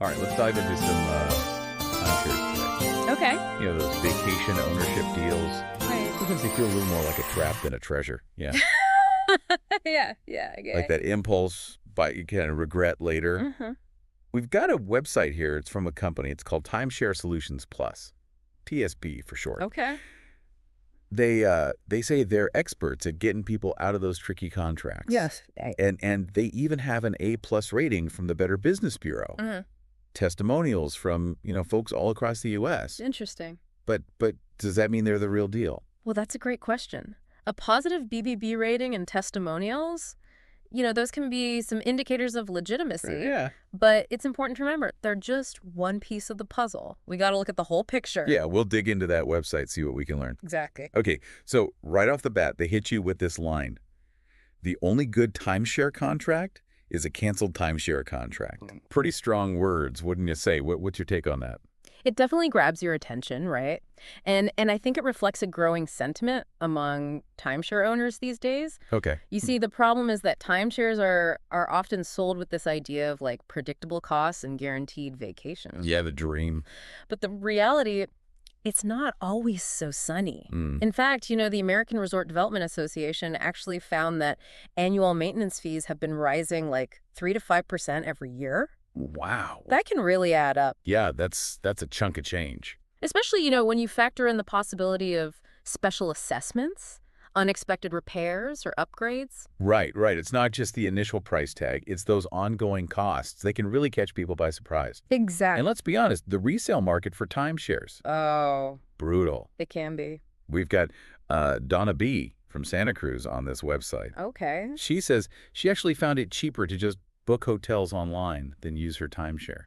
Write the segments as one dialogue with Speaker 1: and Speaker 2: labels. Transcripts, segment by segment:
Speaker 1: All right, let's dive into some timeshares today.
Speaker 2: Okay.
Speaker 1: You know, those vacation ownership deals.
Speaker 2: Right.
Speaker 1: Sometimes they feel a little more like a trap than a treasure. Yeah.
Speaker 2: Yeah, I get
Speaker 1: Like
Speaker 2: it.
Speaker 1: that impulse, but you kind of regret later.
Speaker 2: Mm-hmm.
Speaker 1: We've got a website here. It's from a company. It's called Timeshare Solutions Plus, TSP for short.
Speaker 2: Okay.
Speaker 1: They say they're experts at getting people out of those tricky contracts.
Speaker 2: Yes.
Speaker 1: And they even have an A+ rating from the Better Business Bureau.
Speaker 2: Mm-hmm.
Speaker 1: Testimonials from, folks all across the U.S.
Speaker 2: Interesting.
Speaker 1: But does that mean they're the real deal?
Speaker 2: Well, that's a great question. A positive BBB rating and testimonials, those can be some indicators of legitimacy.
Speaker 1: Yeah.
Speaker 2: But it's important to remember, they're just one piece of the puzzle. We got to look at the whole picture.
Speaker 1: Yeah, we'll dig into that website, see what we can learn.
Speaker 2: Exactly.
Speaker 1: Okay, so right off the bat, they hit you with this line. The only good timeshare contract is a canceled timeshare contract. Pretty strong words, wouldn't you say? What's your take on that?
Speaker 2: It definitely grabs your attention, right? And I think it reflects a growing sentiment among timeshare owners these days.
Speaker 1: Okay.
Speaker 2: You see, the problem is that timeshares are often sold with this idea of like predictable costs and guaranteed vacations.
Speaker 1: Yeah, the dream.
Speaker 2: But the reality, it's not always so sunny. In fact, the American Resort Development Association actually found that annual maintenance fees have been rising like 3 to 5% every year.
Speaker 1: Wow.
Speaker 2: That can really add up.
Speaker 1: Yeah, that's a chunk of change.
Speaker 2: Especially, when you factor in the possibility of special assessments, unexpected repairs or upgrades.
Speaker 1: Right. It's not just the initial price tag. It's those ongoing costs. They can really catch people by surprise.
Speaker 2: Exactly.
Speaker 1: And let's be honest, the resale market for timeshares,
Speaker 2: Oh,
Speaker 1: brutal.
Speaker 2: it can be.
Speaker 1: We've got Donna B. from Santa Cruz on this website.
Speaker 2: Okay.
Speaker 1: She says she actually found it cheaper to just book hotels online than use her timeshare.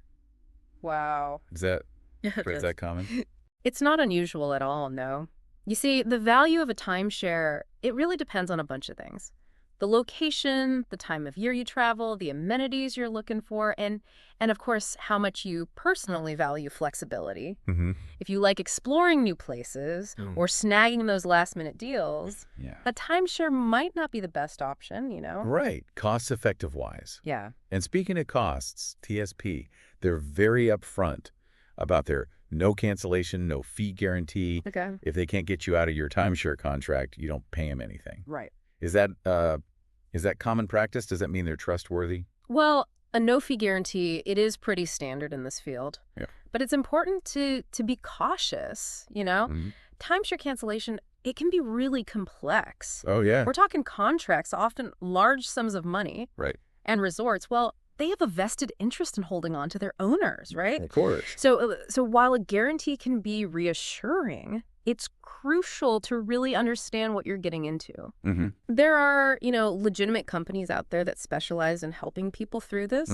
Speaker 2: Wow.
Speaker 1: Is that common?
Speaker 2: It's not unusual at all, no. You see, the value of a timeshare, it really depends on a bunch of things. The location, the time of year you travel, the amenities you're looking for, and of course, how much you personally value flexibility.
Speaker 1: Mm-hmm.
Speaker 2: If you like exploring new places or snagging those last-minute deals,
Speaker 1: Yeah.
Speaker 2: a timeshare might not be the best option,
Speaker 1: Right. Cost-effective wise.
Speaker 2: Yeah.
Speaker 1: And speaking of costs, TSP, they're very upfront about their no cancellation, no fee guarantee.
Speaker 2: Okay.
Speaker 1: If they can't get you out of your timeshare contract, you don't pay them anything.
Speaker 2: Right.
Speaker 1: Is that common practice? Does that mean they're trustworthy?
Speaker 2: Well, a no-fee guarantee, it is pretty standard in this field.
Speaker 1: Yeah.
Speaker 2: But it's important to be cautious,
Speaker 1: Mm-hmm.
Speaker 2: Timeshare cancellation, it can be really complex.
Speaker 1: Oh, yeah.
Speaker 2: We're talking contracts, often large sums of money.
Speaker 1: Right.
Speaker 2: And resorts, well, they have a vested interest in holding on to their owners, right?
Speaker 1: Of course.
Speaker 2: So while a guarantee can be reassuring, it's crucial to really understand what you're getting into.
Speaker 1: Mm-hmm.
Speaker 2: There are, legitimate companies out there that specialize in helping people through this.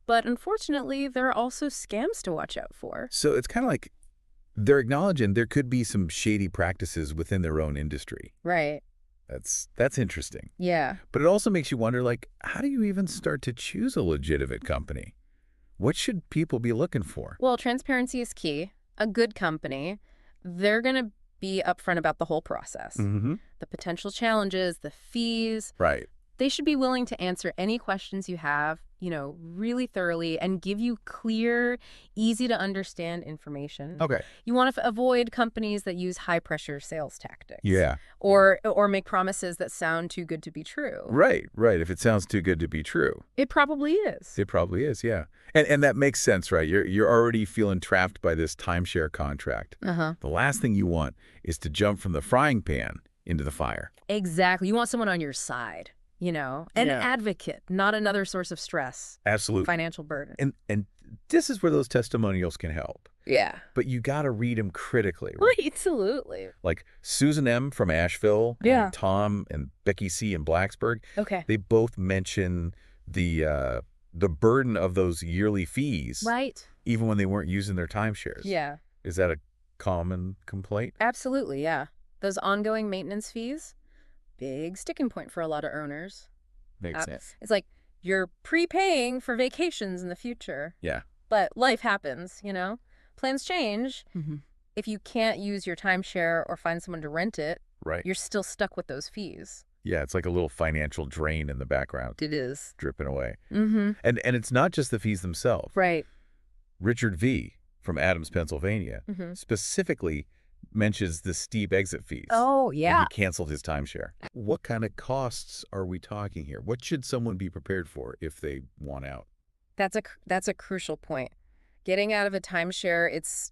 Speaker 2: But unfortunately, there are also scams to watch out for.
Speaker 1: So it's kind of like they're acknowledging there could be some shady practices within their own industry.
Speaker 2: Right.
Speaker 1: That's interesting.
Speaker 2: Yeah.
Speaker 1: But it also makes you wonder, like, how do you even start to choose a legitimate company? What should people be looking for?
Speaker 2: Well, transparency is key. A good company, they're going to be upfront about the whole process.
Speaker 1: Mm-hmm.
Speaker 2: The potential challenges, the fees.
Speaker 1: Right.
Speaker 2: They should be willing to answer any questions you have, really thoroughly and give you clear, easy to understand information.
Speaker 1: Okay.
Speaker 2: You want to avoid companies that use high-pressure sales tactics.
Speaker 1: Yeah.
Speaker 2: Or make promises that sound too good to be true.
Speaker 1: Right. If it sounds too good to be true.
Speaker 2: It probably is.
Speaker 1: It probably is, yeah. And that makes sense, right? You're already feeling trapped by this timeshare contract.
Speaker 2: Uh-huh.
Speaker 1: The last thing you want is to jump from the frying pan into the fire.
Speaker 2: Exactly. You want someone on your side, an advocate, not another source of stress.
Speaker 1: Absolutely.
Speaker 2: Financial burden.
Speaker 1: And this is where those testimonials can help.
Speaker 2: Yeah.
Speaker 1: But you got to read them critically, right?
Speaker 2: Absolutely.
Speaker 1: Like Susan M. from Asheville,
Speaker 2: Yeah.
Speaker 1: and Tom and Becky C. in Blacksburg,
Speaker 2: Okay.
Speaker 1: they both mention the burden of those yearly fees,
Speaker 2: Right.
Speaker 1: even when they weren't using their timeshares.
Speaker 2: Yeah.
Speaker 1: Is that a common complaint?
Speaker 2: Absolutely, yeah. Those ongoing maintenance fees, big sticking point for a lot of owners.
Speaker 1: Makes sense.
Speaker 2: It's like you're prepaying for vacations in the future.
Speaker 1: Yeah.
Speaker 2: But life happens, Plans change.
Speaker 1: Mm-hmm.
Speaker 2: If you can't use your timeshare or find someone to rent it,
Speaker 1: Right.
Speaker 2: you're still stuck with those fees.
Speaker 1: Yeah, it's like a little financial drain in the background,
Speaker 2: It is.
Speaker 1: dripping away.
Speaker 2: Mm-hmm.
Speaker 1: And it's not just the fees themselves.
Speaker 2: Right.
Speaker 1: Richard V. from Adams, Pennsylvania,
Speaker 2: Hmm.
Speaker 1: specifically mentions the steep exit fees
Speaker 2: Oh,
Speaker 1: when
Speaker 2: yeah.
Speaker 1: he canceled his timeshare. What kind of costs are we talking here? What should someone be prepared for if they want out?
Speaker 2: That's a crucial point. Getting out of a timeshare, it's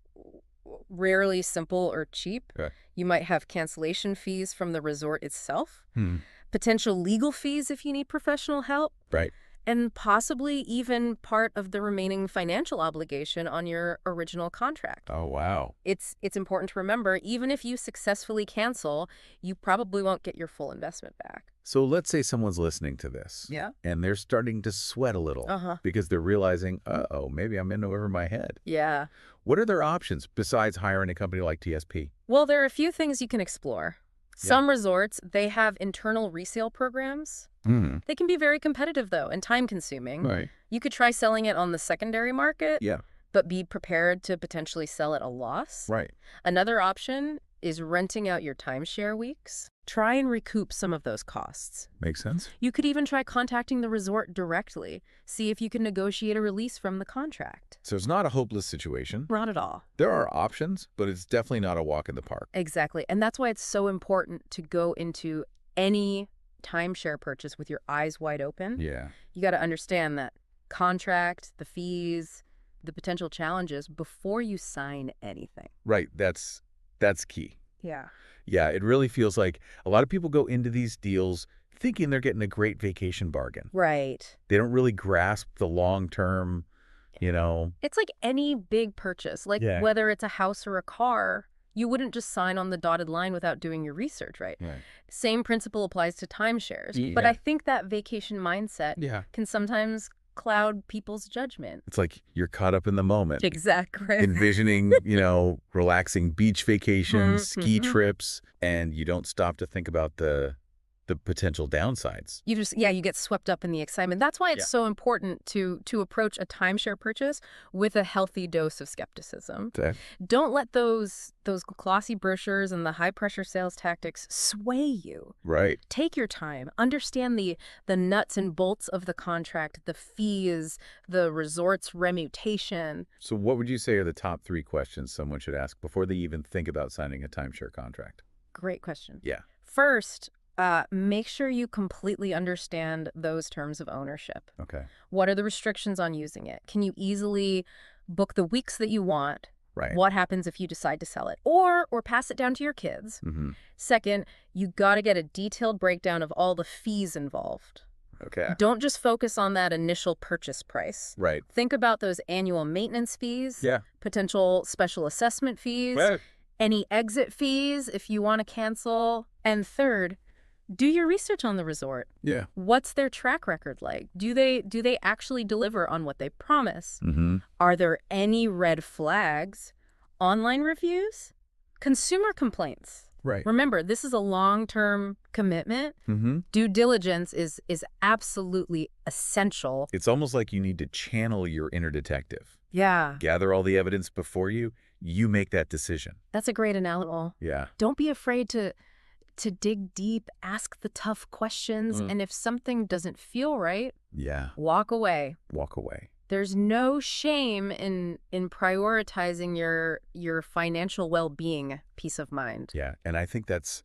Speaker 2: rarely simple or cheap.
Speaker 1: Okay.
Speaker 2: You might have cancellation fees from the resort itself,
Speaker 1: Hmm.
Speaker 2: potential legal fees if you need professional help,
Speaker 1: Right.
Speaker 2: and possibly even part of the remaining financial obligation on your original contract.
Speaker 1: Oh, wow.
Speaker 2: It's important to remember, even if you successfully cancel, you probably won't get your full investment back.
Speaker 1: So let's say someone's listening to this.
Speaker 2: Yeah.
Speaker 1: And they're starting to sweat a little
Speaker 2: Uh-huh.
Speaker 1: because they're realizing, uh-oh, maybe I'm in over my head.
Speaker 2: Yeah.
Speaker 1: What are their options besides hiring a company like TSP?
Speaker 2: Well, there are a few things you can explore. Some resorts, they have internal resale programs.
Speaker 1: Hmm.
Speaker 2: They can be very competitive, though, and time-consuming.
Speaker 1: Right.
Speaker 2: You could try selling it on the secondary market,
Speaker 1: Yeah.
Speaker 2: but be prepared to potentially sell at a loss.
Speaker 1: Right.
Speaker 2: Another option is renting out your timeshare weeks. Try and recoup some of those costs.
Speaker 1: Makes sense.
Speaker 2: You could even try contacting the resort directly, see if you can negotiate a release from the contract.
Speaker 1: So it's not a hopeless situation.
Speaker 2: Not at all.
Speaker 1: There are options, but it's definitely not a walk in the park.
Speaker 2: Exactly. And that's why it's so important to go into any timeshare purchase with your eyes wide open.
Speaker 1: Yeah.
Speaker 2: You got to understand that contract, the fees, the potential challenges before you sign anything.
Speaker 1: Right. That's key.
Speaker 2: Yeah.
Speaker 1: Yeah, it really feels like a lot of people go into these deals thinking they're getting a great vacation bargain.
Speaker 2: Right.
Speaker 1: They don't really grasp the long-term,
Speaker 2: It's like any big purchase, like
Speaker 1: Yeah.
Speaker 2: whether it's a house or a car, you wouldn't just sign on the dotted line without doing your research, right?
Speaker 1: Right.
Speaker 2: Same principle applies to timeshares. But
Speaker 1: Yeah.
Speaker 2: I think that vacation mindset
Speaker 1: Yeah.
Speaker 2: can sometimes cloud people's judgment.
Speaker 1: It's like you're caught up in the moment,
Speaker 2: Exactly.
Speaker 1: envisioning, relaxing beach vacations, ski
Speaker 2: Mhm.
Speaker 1: trips, and you don't stop to think about the potential downsides.
Speaker 2: You get swept up in the excitement. That's why it's
Speaker 1: Yeah.
Speaker 2: so important to approach a timeshare purchase with a healthy dose of skepticism.
Speaker 1: Okay.
Speaker 2: Don't let those glossy brochures and the high-pressure sales tactics sway you.
Speaker 1: Right.
Speaker 2: Take your time. Understand the nuts and bolts of the contract, the fees, the resort's remutation.
Speaker 1: So what would you say are the top 3 questions someone should ask before they even think about signing a timeshare contract?
Speaker 2: Great question.
Speaker 1: Yeah.
Speaker 2: First, make sure you completely understand those terms of ownership.
Speaker 1: Okay.
Speaker 2: What are the restrictions on using it? Can you easily book the weeks that you want?
Speaker 1: Right.
Speaker 2: What happens if you decide to sell it or pass it down to your kids?
Speaker 1: Mm-hmm.
Speaker 2: Second, you got to get a detailed breakdown of all the fees involved.
Speaker 1: Okay.
Speaker 2: Don't just focus on that initial purchase price.
Speaker 1: Right.
Speaker 2: Think about those annual maintenance fees,
Speaker 1: Yeah.
Speaker 2: potential special assessment fees,
Speaker 1: Well,
Speaker 2: any exit fees if you want to cancel. And third, do your research on the resort.
Speaker 1: yeah.
Speaker 2: What's their track record like? Do they actually deliver on what they promise?
Speaker 1: Mm-hmm.
Speaker 2: Are there any red flags? Online reviews? Consumer complaints?
Speaker 1: Right.
Speaker 2: Remember, this is a long-term commitment.
Speaker 1: Mm-hmm.
Speaker 2: Due diligence is absolutely essential.
Speaker 1: It's almost like you need to channel your inner detective.
Speaker 2: Yeah,
Speaker 1: Gather all the evidence before you make that decision.
Speaker 2: that's a great analogy.
Speaker 1: Yeah.
Speaker 2: Don't be afraid to dig deep, ask the tough questions, and if something doesn't feel right,
Speaker 1: Yeah.
Speaker 2: walk away.
Speaker 1: Walk away.
Speaker 2: There's no shame in prioritizing your financial well-being, peace of mind.
Speaker 1: Yeah. And I think that's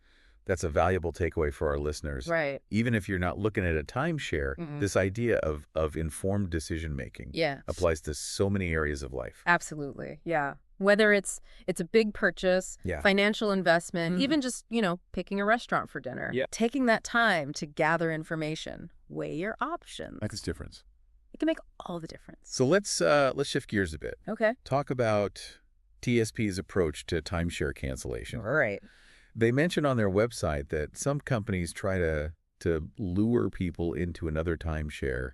Speaker 1: a valuable takeaway for our listeners.
Speaker 2: Right.
Speaker 1: Even if you're not looking at a timeshare,
Speaker 2: Mhm.
Speaker 1: this idea of informed decision-making
Speaker 2: Yeah.
Speaker 1: applies to so many areas of life.
Speaker 2: Absolutely. Yeah. Whether it's a big purchase,
Speaker 1: Yeah.
Speaker 2: financial investment,
Speaker 1: Mhm.
Speaker 2: even just, picking a restaurant for dinner.
Speaker 1: Yeah.
Speaker 2: Taking that time to gather information, weigh your options.
Speaker 1: Makes a difference.
Speaker 2: It can make all the difference.
Speaker 1: So let's shift gears a bit.
Speaker 2: Okay.
Speaker 1: Talk about TSP's approach to timeshare cancellation.
Speaker 2: All right.
Speaker 1: They mention on their website that some companies try to lure people into another timeshare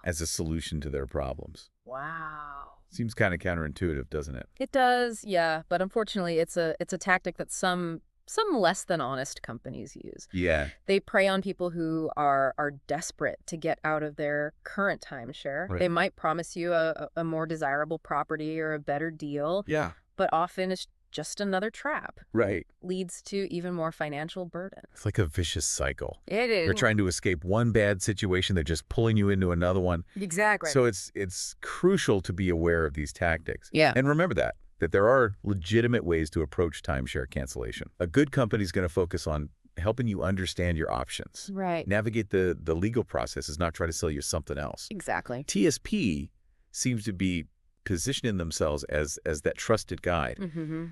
Speaker 1: as a solution to their problems.
Speaker 2: Wow.
Speaker 1: Seems kind of counterintuitive, doesn't it?
Speaker 2: It does, yeah. But unfortunately, it's a tactic that some less than honest companies use.
Speaker 1: Yeah.
Speaker 2: They prey on people who are desperate to get out of their current timeshare.
Speaker 1: Right.
Speaker 2: They might promise you a more desirable property or a better deal,
Speaker 1: Yeah.
Speaker 2: but often it's just another trap.
Speaker 1: Right.
Speaker 2: Leads to even more financial burden.
Speaker 1: It's like a vicious cycle.
Speaker 2: It is.
Speaker 1: You're trying to escape one bad situation, they're just pulling you into another one.
Speaker 2: Exactly.
Speaker 1: So it's crucial to be aware of these tactics.
Speaker 2: Yeah.
Speaker 1: And remember that there are legitimate ways to approach timeshare cancellation. A good company is going to focus on helping you understand your options.
Speaker 2: Right.
Speaker 1: Navigate the legal processes, not try to sell you something else.
Speaker 2: Exactly.
Speaker 1: TSP seems to be positioning themselves as that trusted guide.
Speaker 2: Mm-hmm.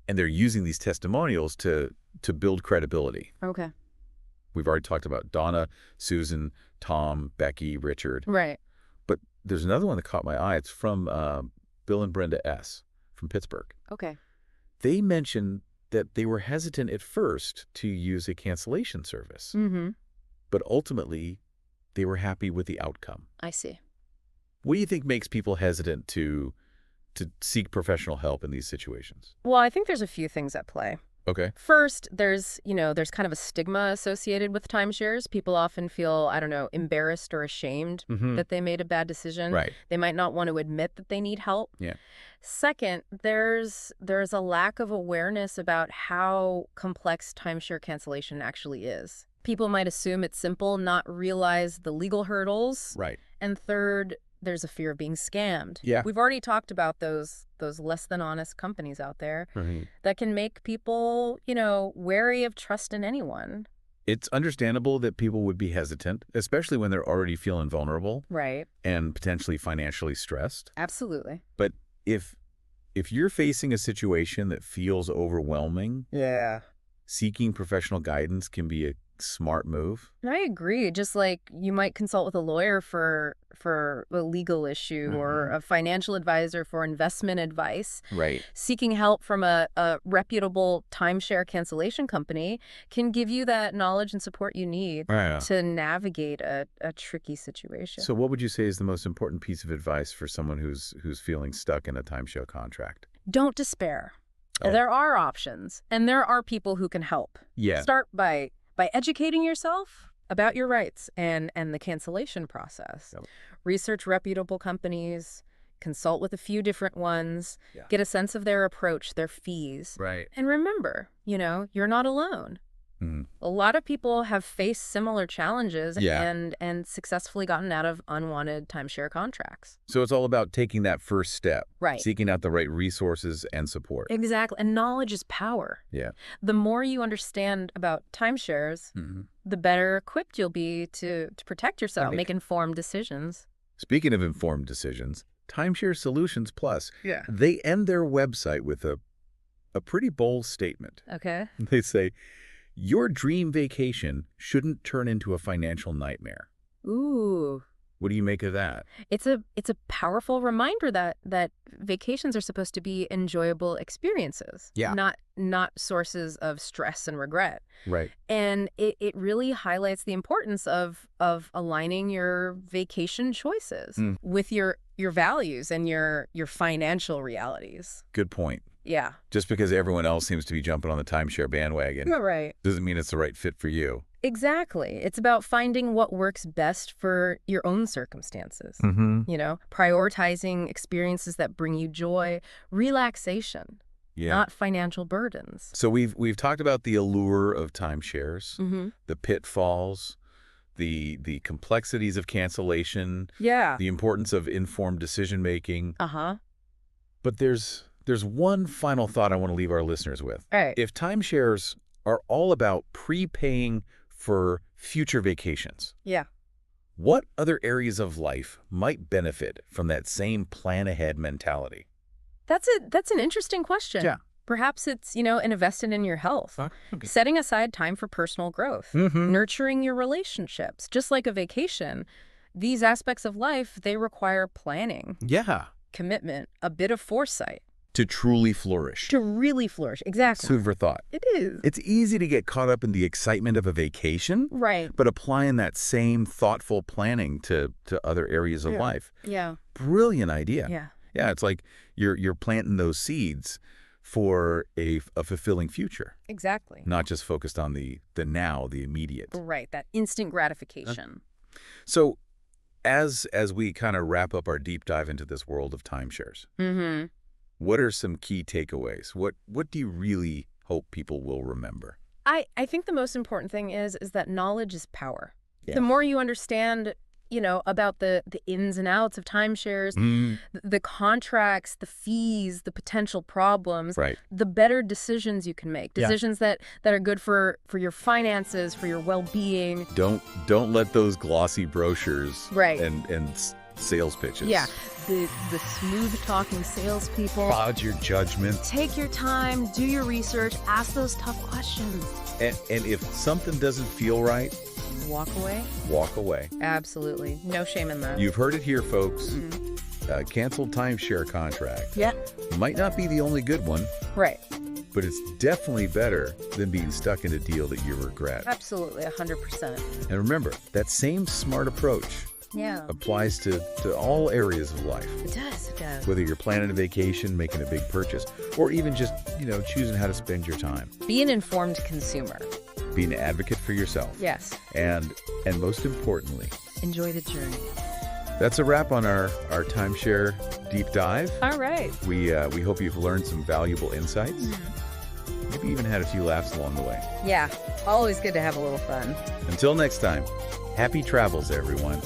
Speaker 1: And they're using these testimonials to build credibility.
Speaker 2: Okay.
Speaker 1: We've already talked about Donna, Susan, Tom, Becky, Richard.
Speaker 2: Right.
Speaker 1: But there's another one that caught my eye. It's from Bill and Brenda S. from Pittsburgh.
Speaker 2: Okay.
Speaker 1: They mentioned that they were hesitant at first to use a cancellation service,
Speaker 2: Mm-hmm.
Speaker 1: but ultimately they were happy with the outcome.
Speaker 2: I see.
Speaker 1: What do you think makes people hesitant to seek professional help in these situations?
Speaker 2: Well, I think there's a few things at play.
Speaker 1: Okay.
Speaker 2: First, there's kind of a stigma associated with timeshares. People often feel, embarrassed or ashamed that they made a bad decision.
Speaker 1: Right.
Speaker 2: They might not want to admit that they need help.
Speaker 1: Yeah.
Speaker 2: Second, there's a lack of awareness about how complex timeshare cancellation actually is. People might assume it's simple, not realize the legal hurdles.
Speaker 1: Right.
Speaker 2: And third, there's a fear of being scammed.
Speaker 1: Yeah.
Speaker 2: We've already talked about those less than honest companies out there
Speaker 1: Right.
Speaker 2: that can make people, wary of trust in anyone.
Speaker 1: It's understandable that people would be hesitant, especially when they're already feeling vulnerable
Speaker 2: Right.
Speaker 1: and potentially financially stressed.
Speaker 2: Absolutely.
Speaker 1: But if you're facing a situation that feels overwhelming,
Speaker 2: Yeah.
Speaker 1: seeking professional guidance can be a smart move.
Speaker 2: I agree. Just like you might consult with a lawyer for a legal issue or a financial advisor for investment advice.
Speaker 1: Right.
Speaker 2: Seeking help from a reputable timeshare cancellation company can give you that knowledge and support you need to navigate a tricky situation.
Speaker 1: So what would you say is the most important piece of advice for someone who's feeling stuck in a timeshare contract?
Speaker 2: Don't despair.
Speaker 1: Oh.
Speaker 2: There are options, and there are people who can help.
Speaker 1: Yeah.
Speaker 2: Start by educating yourself about your rights and the cancellation process.
Speaker 1: Yep.
Speaker 2: Research reputable companies, consult with a few different ones,
Speaker 1: Yeah.
Speaker 2: get a sense of their approach, their fees.
Speaker 1: Right.
Speaker 2: And remember, you're not alone.
Speaker 1: Mm-hmm.
Speaker 2: A lot of people have faced similar challenges
Speaker 1: Yeah.
Speaker 2: and successfully gotten out of unwanted timeshare contracts.
Speaker 1: So it's all about taking that first step.
Speaker 2: Right.
Speaker 1: Seeking out the right resources and support.
Speaker 2: Exactly. And knowledge is power.
Speaker 1: Yeah.
Speaker 2: The more you understand about timeshares, the better equipped you'll be to protect yourself,
Speaker 1: Right.
Speaker 2: make informed decisions.
Speaker 1: Speaking of informed decisions, Timeshare Solutions Plus,
Speaker 2: Yeah.
Speaker 1: they end their website with a pretty bold statement.
Speaker 2: Okay.
Speaker 1: They say, your dream vacation shouldn't turn into a financial nightmare.
Speaker 2: Ooh.
Speaker 1: What do you make of that?
Speaker 2: It's a powerful reminder that vacations are supposed to be enjoyable experiences,
Speaker 1: Yeah.
Speaker 2: not sources of stress and regret.
Speaker 1: Right.
Speaker 2: And it really highlights the importance of aligning your vacation choices with your values and your financial realities.
Speaker 1: Good point.
Speaker 2: Yeah.
Speaker 1: Just because everyone else seems to be jumping on the timeshare bandwagon
Speaker 2: Right.
Speaker 1: doesn't mean it's the right fit for you.
Speaker 2: Exactly. It's about finding what works best for your own circumstances.
Speaker 1: Mm-hmm.
Speaker 2: Prioritizing experiences that bring you joy, relaxation,
Speaker 1: Yeah.
Speaker 2: not financial burdens.
Speaker 1: So we've talked about the allure of timeshares,
Speaker 2: Mm-hmm.
Speaker 1: the pitfalls, the complexities of cancellation,
Speaker 2: Yeah.
Speaker 1: the importance of informed decision making.
Speaker 2: Uh-huh.
Speaker 1: But there's one final thought I want to leave our listeners with.
Speaker 2: All right.
Speaker 1: If timeshares are all about prepaying for future vacations,
Speaker 2: Yeah.
Speaker 1: what other areas of life might benefit from that same plan-ahead mentality?
Speaker 2: That's an interesting question.
Speaker 1: Yeah.
Speaker 2: Perhaps it's, investing in your health,
Speaker 1: Okay.
Speaker 2: setting aside time for personal growth,
Speaker 1: Mm-hmm.
Speaker 2: nurturing your relationships. Just like a vacation, these aspects of life, they require planning,
Speaker 1: Yeah.
Speaker 2: commitment, a bit of foresight
Speaker 1: To truly flourish.
Speaker 2: to really flourish. Exactly.
Speaker 1: Food for thought.
Speaker 2: It is.
Speaker 1: It's easy to get caught up in the excitement of a vacation,
Speaker 2: Right.
Speaker 1: but applying that same thoughtful planning to other areas of life.
Speaker 2: Yeah.
Speaker 1: Brilliant idea.
Speaker 2: Yeah.
Speaker 1: Yeah, it's like you're planting those seeds for a fulfilling future,
Speaker 2: Exactly.
Speaker 1: not just focused on the now, the immediate.
Speaker 2: Right. That instant gratification.
Speaker 1: So as we kind of wrap up our deep dive into this world of timeshares,
Speaker 2: Mm-hmm.
Speaker 1: What are some key takeaways? What do you really hope people will remember?
Speaker 2: I think the most important thing is that knowledge is power.
Speaker 1: Yeah.
Speaker 2: The more you understand, about the ins and outs of timeshares, the contracts, the fees, the potential problems,
Speaker 1: Right.
Speaker 2: the better decisions you can make.
Speaker 1: Yeah.
Speaker 2: Decisions that are good for your finances, for your well-being.
Speaker 1: Don't let those glossy brochures
Speaker 2: Right.
Speaker 1: and sales pitches.
Speaker 2: Yeah. The smooth-talking salespeople.
Speaker 1: Cloud your judgment.
Speaker 2: Take your time, do your research, ask those tough questions.
Speaker 1: And if something doesn't feel right,
Speaker 2: Walk away.
Speaker 1: walk away.
Speaker 2: Absolutely. No shame in that.
Speaker 1: You've heard it here, folks.
Speaker 2: Mhm.
Speaker 1: Canceled timeshare contract.
Speaker 2: Yeah.
Speaker 1: Might not be the only good one,
Speaker 2: Right.
Speaker 1: but it's definitely better than being stuck in a deal that you regret.
Speaker 2: Absolutely. 100%.
Speaker 1: And remember, that same smart approach
Speaker 2: Yeah.
Speaker 1: applies to all areas of life.
Speaker 2: It does. It does.
Speaker 1: Whether you're planning a vacation, making a big purchase, or even just, choosing how to spend your time.
Speaker 2: Be an informed consumer.
Speaker 1: Be an advocate for yourself.
Speaker 2: Yes.
Speaker 1: And most importantly,
Speaker 2: Enjoy the journey.
Speaker 1: that's a wrap on our timeshare deep dive.
Speaker 2: All right.
Speaker 1: We hope you've learned some valuable insights. Maybe even had a few laughs along the way.
Speaker 2: Yeah. Always good to have a little fun.
Speaker 1: Until next time, happy travels, everyone.